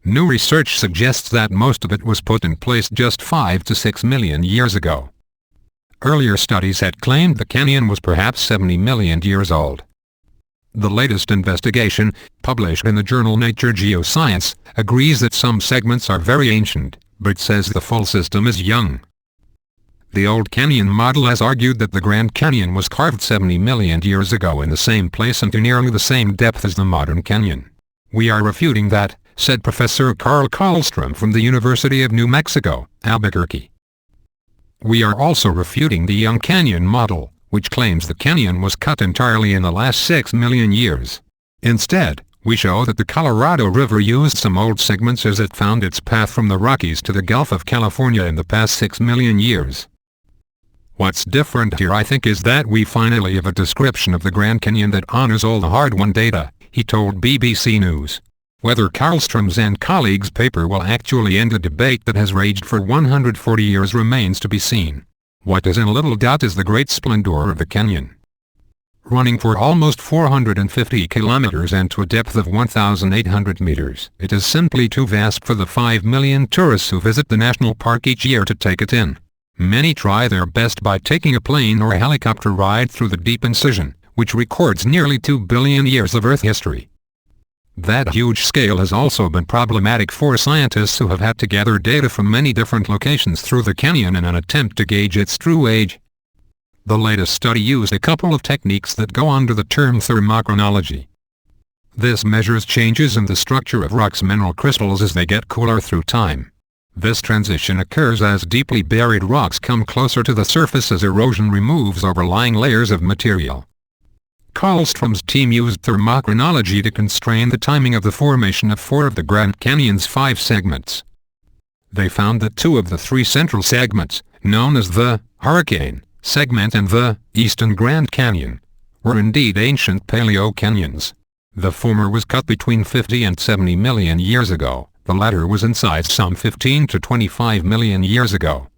New research suggests that most of it was put in place just 5 to 6 million years ago. Earlier studies had claimed the canyon was perhaps 70 million years old. The latest investigation, published in the journal Nature Geoscience, agrees that some segments are very ancient, but says the full system is young. The old canyon model has argued that the Grand Canyon was carved 70 million years ago in the same place and to nearly the same depth as the modern canyon. "We are refuting that," said Professor Carl Karlstrom from the University of New Mexico, Albuquerque. "We are also refuting the Young Canyon model, which claims the canyon was cut entirely in the last 6 million years. Instead, we show that the Colorado River used some old segments as it found its path from the Rockies to the Gulf of California in the past 6 million years. What's different here, I think, is that we finally have a description of the Grand Canyon that honors all the hard-won data," he told BBC News. Whether Karlstrom's and colleagues' paper will actually end a debate that has raged for 140 years remains to be seen. What is in little doubt is the great splendor of the canyon. Running for almost 450 kilometers and to a depth of 1,800 meters, it is simply too vast for the 5 million tourists who visit the national park each year to take it in. Many try their best by taking a plane or a helicopter ride through the deep incision, which records nearly 2 billion years of Earth history. That huge scale has also been problematic for scientists who have had to gather data from many different locations through the canyon in an attempt to gauge its true age. The latest study used a couple of techniques that go under the term thermochronology. This measures changes in the structure of rock's mineral crystals as they get cooler through time. This transition occurs as deeply buried rocks come closer to the surface as erosion removes overlying layers of material. Karlstrom's team used thermochronology to constrain the timing of the formation of 4 of the Grand Canyon's 5 segments. They found that 2 of the 3 central segments, known as the Hurricane segment and the Eastern Grand Canyon, were indeed ancient Paleo-canyons. The former was cut between 50 and 70 million years ago, the latter was in size some 15 to 25 million years ago.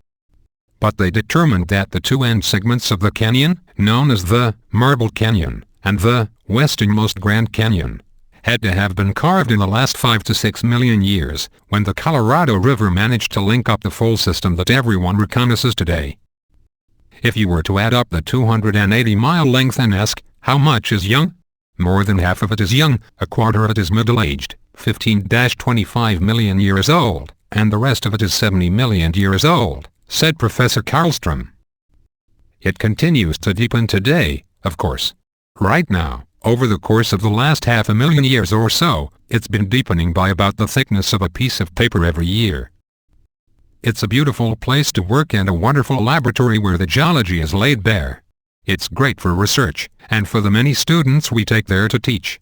But they determined that the 2 end segments of the canyon, known as the Marble Canyon and the westernmost Grand Canyon, had to have been carved in the last 5 to 6 million years, when the Colorado River managed to link up the full system that everyone recognizes today. If you were to add up the 280-mile length and ask, how much is young? More than half of it is young, a quarter of it is middle-aged, 15-25 million years old, and the rest of it is 70 million years old, said Professor Karlstrom. It continues to deepen today, of course. Right now, over the course of the last 500,000 years or so, it's been deepening by about the thickness of a piece of paper every year. It's a beautiful place to work and a wonderful laboratory where the geology is laid bare. It's great for research, and for the many students we take there to teach.